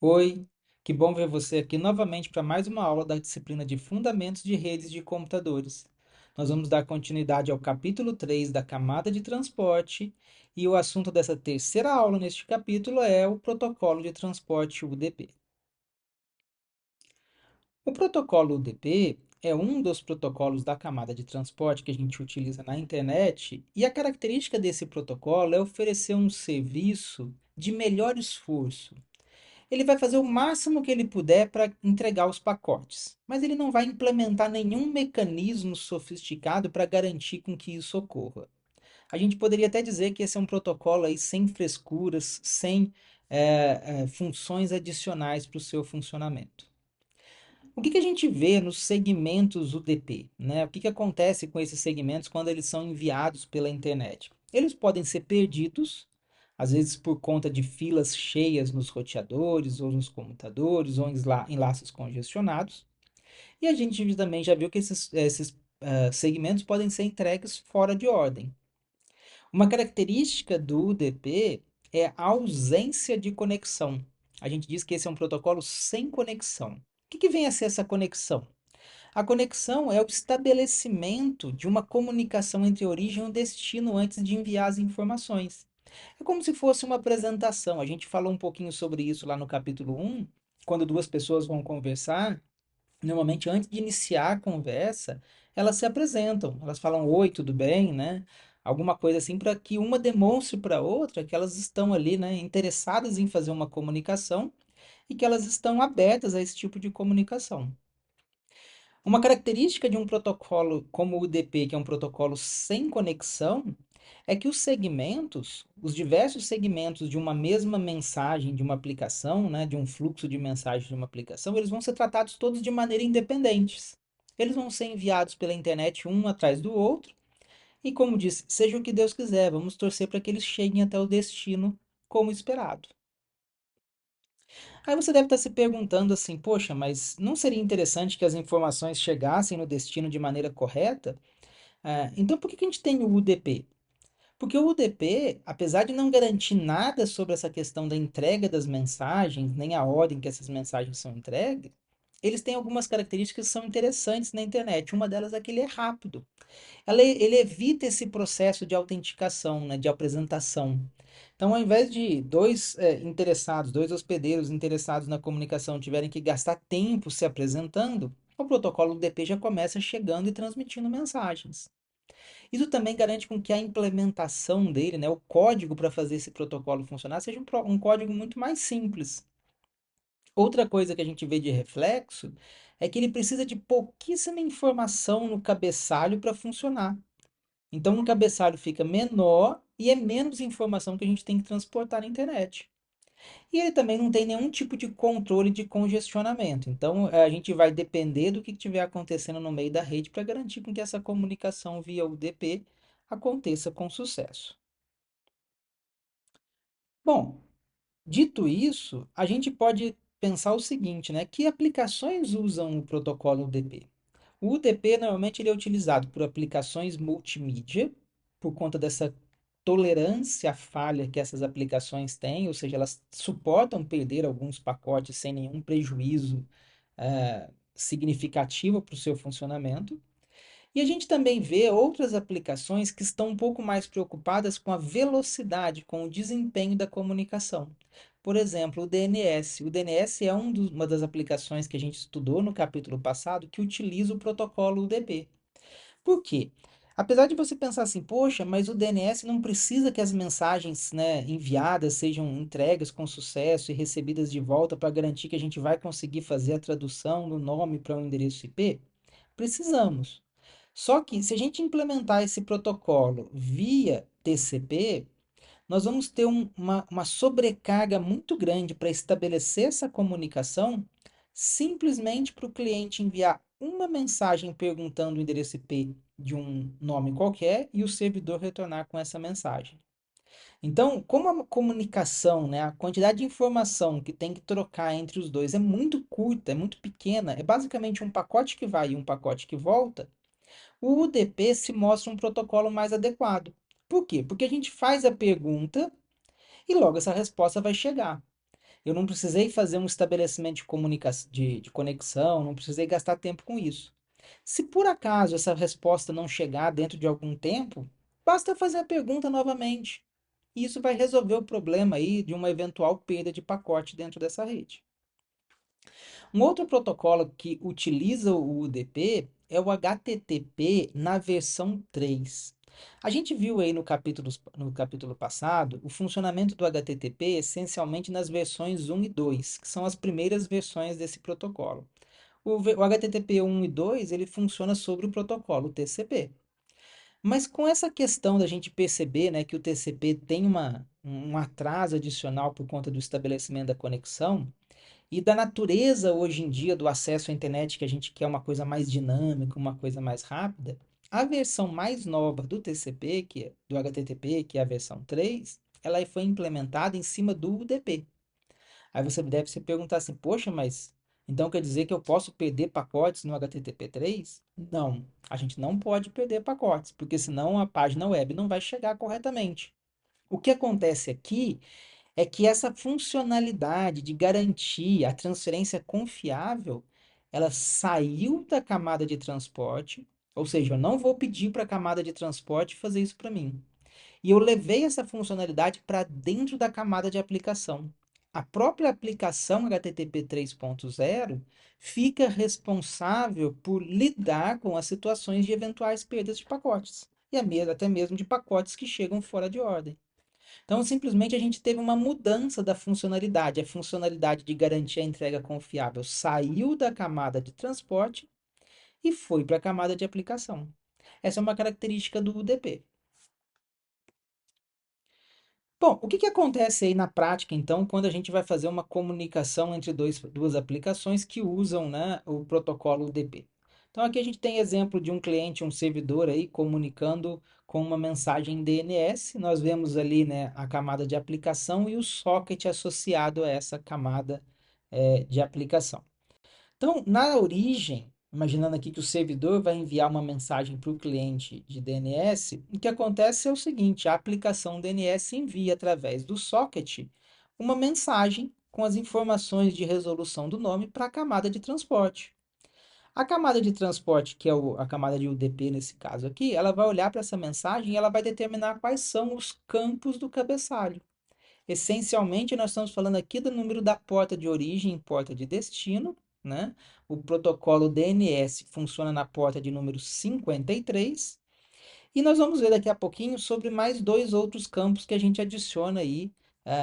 Oi, que bom ver você aqui novamente para mais uma aula da disciplina de Fundamentos de Redes de Computadores. Nós vamos dar continuidade ao capítulo 3 da camada de transporte e o assunto dessa terceira aula neste capítulo é o protocolo de transporte UDP. O protocolo UDP é um dos protocolos da camada de transporte que a gente utiliza na internet e a característica desse protocolo é oferecer um serviço de melhor esforço. Ele vai fazer o máximo que ele puder para entregar os pacotes, mas ele não vai implementar nenhum mecanismo sofisticado para garantir com que isso ocorra. A gente poderia até dizer que esse é um protocolo aí sem frescuras, sem funções adicionais para o seu funcionamento. O que a gente vê nos segmentos UDP, né? O que acontece com esses segmentos quando eles são enviados pela internet? Eles podem ser perdidos, às vezes por conta de filas cheias nos roteadores, ou nos comutadores, ou em enlaces congestionados. E a gente também já viu que esses segmentos podem ser entregues fora de ordem. Uma característica do UDP é a ausência de conexão. A gente diz que esse é um protocolo sem conexão. O que vem a ser essa conexão? A conexão é o estabelecimento de uma comunicação entre a origem e o destino antes de enviar as informações. É como se fosse uma apresentação. A gente falou um pouquinho sobre isso lá no capítulo 1, quando duas pessoas vão conversar. Normalmente, antes de iniciar a conversa, elas se apresentam. Elas falam: Oi, tudo bem, né? Alguma coisa assim, para que uma demonstre para a outra que elas estão ali, né, interessadas em fazer uma comunicação e que elas estão abertas a esse tipo de comunicação. Uma característica de um protocolo como o UDP, que é um protocolo sem conexão, é que os segmentos, os diversos segmentos de uma mesma mensagem de uma aplicação, né, de um fluxo de mensagem de uma aplicação, eles vão ser tratados todos de maneira independentes. Eles vão ser enviados pela internet um atrás do outro, e como disse, seja o que Deus quiser, vamos torcer para que eles cheguem até o destino como esperado. Aí você deve estar se perguntando assim, poxa, mas não seria interessante que as informações chegassem no destino de maneira correta? Então por que a gente tem o UDP? Porque o UDP, apesar de não garantir nada sobre essa questão da entrega das mensagens, nem a ordem que essas mensagens são entregues, eles têm algumas características que são interessantes na internet. Uma delas é que ele é rápido. Ele evita esse processo de autenticação, né, de apresentação. Então, ao invés de dois hospedeiros interessados na comunicação tiverem que gastar tempo se apresentando, o protocolo UDP já começa chegando e transmitindo mensagens. Isso também garante com que a implementação dele, né, o código para fazer esse protocolo funcionar, seja um código muito mais simples. Outra coisa que a gente vê de reflexo é que ele precisa de pouquíssima informação no cabeçalho para funcionar. Então, o cabeçalho fica menor e é menos informação que a gente tem que transportar na internet. E ele também não tem nenhum tipo de controle de congestionamento. Então, a gente vai depender do que estiver acontecendo no meio da rede para garantir com que essa comunicação via UDP aconteça com sucesso. Bom, dito isso, a gente pode pensar o seguinte, né? Que aplicações usam o protocolo UDP? O UDP normalmente ele é utilizado por aplicações multimídia, por conta dessa tolerância à falha que essas aplicações têm, ou seja, elas suportam perder alguns pacotes sem nenhum prejuízo significativo para o seu funcionamento. E a gente também vê outras aplicações que estão um pouco mais preocupadas com a velocidade, com o desempenho da comunicação. Por exemplo, o DNS. O DNS é uma das aplicações que a gente estudou no capítulo passado que utiliza o protocolo UDP. Por quê? Apesar de você pensar assim, poxa, mas o DNS não precisa que as mensagens, né, enviadas sejam entregues com sucesso e recebidas de volta para garantir que a gente vai conseguir fazer a tradução do nome para um endereço IP? Precisamos. Só que se a gente implementar esse protocolo via TCP, nós vamos ter uma sobrecarga muito grande para estabelecer essa comunicação, simplesmente para o cliente enviar uma mensagem perguntando o endereço IP de um nome qualquer e o servidor retornar com essa mensagem. Então, como a comunicação, né, a quantidade de informação que tem que trocar entre os dois é muito curta, é muito pequena, é basicamente um pacote que vai e um pacote que volta, o UDP se mostra um protocolo mais adequado. Por quê? Porque a gente faz a pergunta e logo essa resposta vai chegar. Eu não precisei fazer um estabelecimento de conexão, não precisei gastar tempo com isso. Se por acaso essa resposta não chegar dentro de algum tempo, basta fazer a pergunta novamente. E isso vai resolver o problema aí de uma eventual perda de pacote dentro dessa rede. Um outro protocolo que utiliza o UDP é o HTTP na versão 3. A gente viu aí no capítulo passado o funcionamento do HTTP essencialmente nas versões 1 e 2, que são as primeiras versões desse protocolo. O HTTP 1 e 2 ele funciona sobre o protocolo TCP. Mas com essa questão da gente perceber, né, que o TCP tem um atraso adicional por conta do estabelecimento da conexão, e da natureza hoje em dia do acesso à internet, que a gente quer uma coisa mais dinâmica, uma coisa mais rápida, a versão mais nova do TCP, do HTTP, que é a versão 3, ela foi implementada em cima do UDP. Aí você deve se perguntar assim, poxa, mas então quer dizer que eu posso perder pacotes no HTTP 3? Não, a gente não pode perder pacotes, porque senão a página web não vai chegar corretamente. O que acontece aqui é que essa funcionalidade de garantir a transferência confiável, ela saiu da camada de transporte, ou seja, eu não vou pedir para a camada de transporte fazer isso para mim. E eu levei essa funcionalidade para dentro da camada de aplicação. A própria aplicação HTTP 3.0 fica responsável por lidar com as situações de eventuais perdas de pacotes, e até mesmo de pacotes que chegam fora de ordem. Então, simplesmente a gente teve uma mudança da funcionalidade. A funcionalidade de garantir a entrega confiável saiu da camada de transporte e foi para a camada de aplicação. Essa é uma característica do UDP. Bom, o que que acontece aí na prática, então, quando a gente vai fazer uma comunicação entre duas aplicações que usam, né, o protocolo UDP? Então, aqui a gente tem exemplo de um cliente, um servidor aí comunicando com uma mensagem DNS. Nós vemos ali, né, a camada de aplicação e o socket associado a essa camada, de aplicação. Então, na origem, imaginando aqui que o servidor vai enviar uma mensagem para o cliente de DNS, o que acontece é o seguinte: a aplicação DNS envia através do socket uma mensagem com as informações de resolução do nome para a camada de transporte. A camada de transporte, que é a camada de UDP nesse caso aqui, ela vai olhar para essa mensagem e ela vai determinar quais são os campos do cabeçalho. Essencialmente, nós estamos falando aqui do número da porta de origem e porta de destino, né? O protocolo DNS funciona na porta de número 53. E nós vamos ver daqui a pouquinho sobre mais dois outros campos que a gente adiciona aí,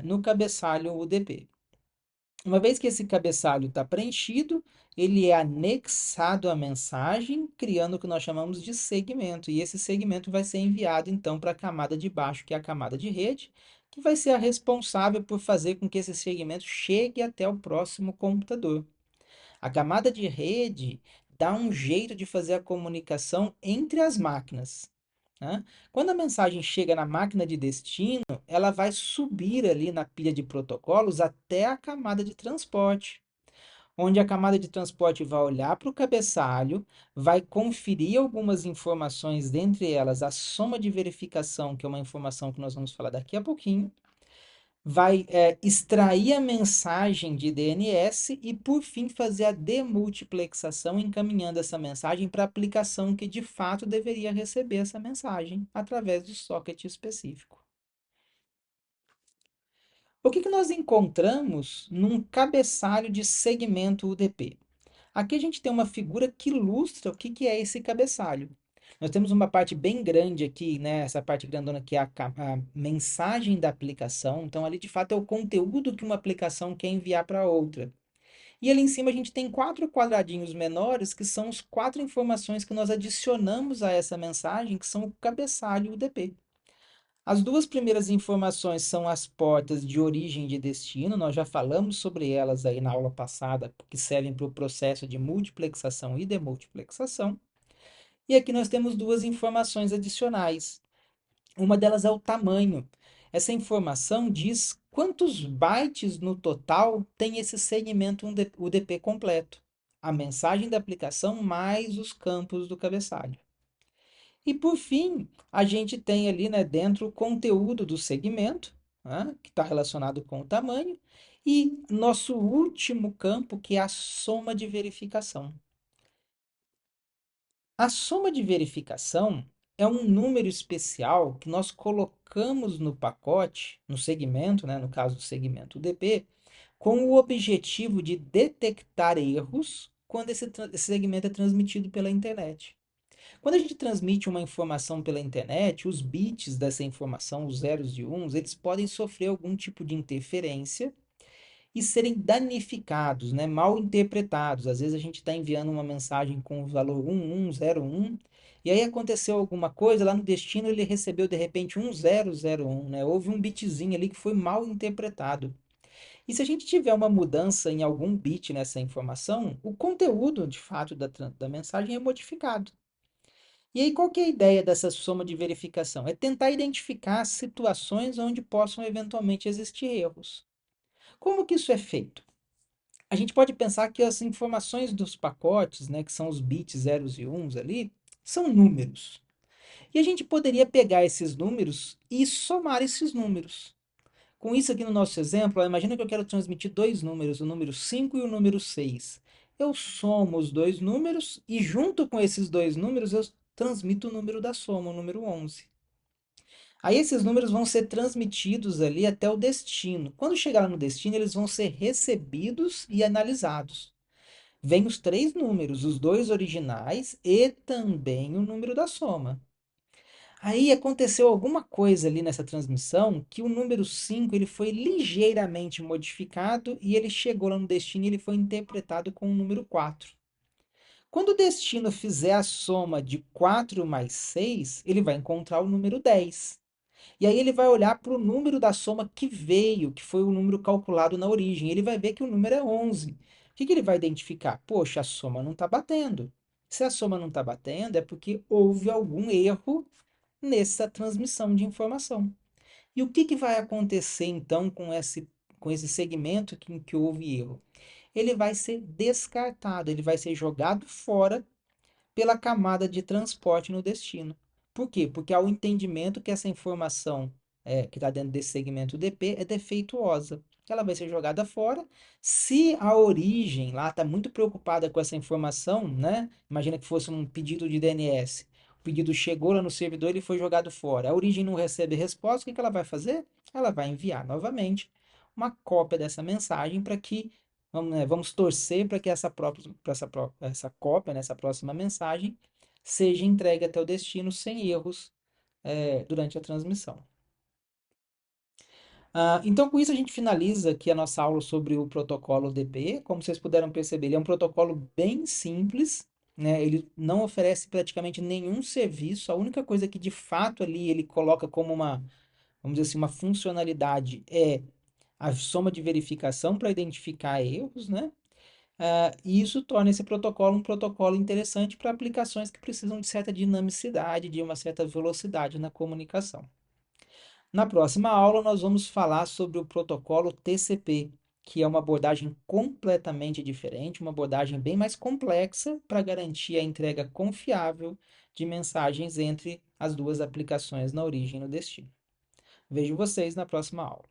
no cabeçalho UDP. Uma vez que esse cabeçalho está preenchido, ele é anexado à mensagem, criando o que nós chamamos de segmento. E esse segmento vai ser enviado então para a camada de baixo, que é a camada de rede, que vai ser a responsável por fazer com que esse segmento chegue até o próximo computador. A camada de rede dá um jeito de fazer a comunicação entre as máquinas, né? Quando a mensagem chega na máquina de destino, ela vai subir ali na pilha de protocolos até a camada de transporte, onde a camada de transporte vai olhar para o cabeçalho, vai conferir algumas informações, dentre elas a soma de verificação, que é uma informação que nós vamos falar daqui a pouquinho, vai extrair a mensagem de DNS e, por fim, fazer a demultiplexação, encaminhando essa mensagem para a aplicação que de fato deveria receber essa mensagem através do socket específico. O que que nós encontramos num cabeçalho de segmento UDP? Aqui a gente tem uma figura que ilustra o que que é esse cabeçalho. Nós temos uma parte bem grande aqui, né? Essa parte grandona que é a mensagem da aplicação. Então, ali de fato é o conteúdo que uma aplicação quer enviar para outra. E ali em cima a gente tem quatro quadradinhos menores, que são as quatro informações que nós adicionamos a essa mensagem, que são o cabeçalho UDP. As duas primeiras informações são as portas de origem e de destino, nós já falamos sobre elas aí na aula passada, que servem para o processo de multiplexação e demultiplexação. E aqui nós temos duas informações adicionais. Uma delas é o tamanho. Essa informação diz quantos bytes no total tem esse segmento UDP completo. A mensagem da aplicação mais os campos do cabeçalho. E por fim, a gente tem ali, né, dentro o conteúdo do segmento, né, que está relacionado com o tamanho, E nosso último campo, que é a soma de verificação. A soma de verificação é um número especial que nós colocamos no pacote, no segmento, né, no caso do segmento DP, com o objetivo de detectar erros quando esse segmento é transmitido pela internet. Quando a gente transmite uma informação pela internet, os bits dessa informação, os zeros e uns, eles podem sofrer algum tipo de interferência e serem danificados, né, mal interpretados. Às vezes a gente está enviando uma mensagem com o valor 1101 e aí aconteceu alguma coisa lá no destino, ele recebeu de repente 1001, né? Houve um bitzinho ali que foi mal interpretado. E se a gente tiver uma mudança em algum bit nessa informação, o conteúdo de fato da mensagem é modificado. E aí, qual que é a ideia dessa soma de verificação? É tentar identificar situações onde possam eventualmente existir erros. Como que isso é feito? A gente pode pensar que as informações dos pacotes, né, que são os bits zeros e uns ali, são números. E a gente poderia pegar esses números e somar esses números. Com isso aqui no nosso exemplo, ó, imagina que eu quero transmitir dois números, o número 5 e o número 6. Eu somo os dois números e junto com esses dois números eu transmito o número da soma, o número 11. Aí esses números vão ser transmitidos ali até o destino. Quando chegar lá no destino, eles vão ser recebidos e analisados. Vem os três números, os dois originais e também o número da soma. Aí aconteceu alguma coisa ali nessa transmissão que o número 5 ele foi ligeiramente modificado e ele chegou lá no destino e ele foi interpretado com o número 4. Quando o destino fizer a soma de 4 mais 6, ele vai encontrar o número 10. E aí ele vai olhar para o número da soma que veio, que foi o número calculado na origem. Ele vai ver que o número é 11. O que que ele vai identificar? Poxa, a soma não está batendo. Se a soma não está batendo, é porque houve algum erro nessa transmissão de informação. E o que que vai acontecer então com esse segmento em que houve erro? Ele vai ser descartado, ele vai ser jogado fora pela camada de transporte no destino. Por quê? Porque há o entendimento que essa informação que está dentro desse segmento DP é defeituosa. Ela vai ser jogada fora. Se a origem lá está muito preocupada com essa informação, né? Imagina que fosse um pedido de DNS. O pedido chegou lá no servidor e foi jogado fora. A origem não recebe resposta. O que que ela vai fazer? Ela vai enviar novamente uma cópia dessa mensagem para que vamos torcer para que essa cópia, nessa próxima mensagem, seja entregue até o destino sem erros durante a transmissão. Então, com isso, a gente finaliza aqui a nossa aula sobre o protocolo DP. Como vocês puderam perceber, ele é um protocolo bem simples, né? Ele não oferece praticamente nenhum serviço. A única coisa que de fato ali ele coloca como vamos dizer assim, uma funcionalidade é a soma de verificação para identificar erros, né? E isso torna esse protocolo um protocolo interessante para aplicações que precisam de certa dinamicidade, de uma certa velocidade na comunicação. Na próxima aula, nós vamos falar sobre o protocolo TCP, que é uma abordagem completamente diferente, uma abordagem bem mais complexa para garantir a entrega confiável de mensagens entre as duas aplicações na origem e no destino. Vejo vocês na próxima aula.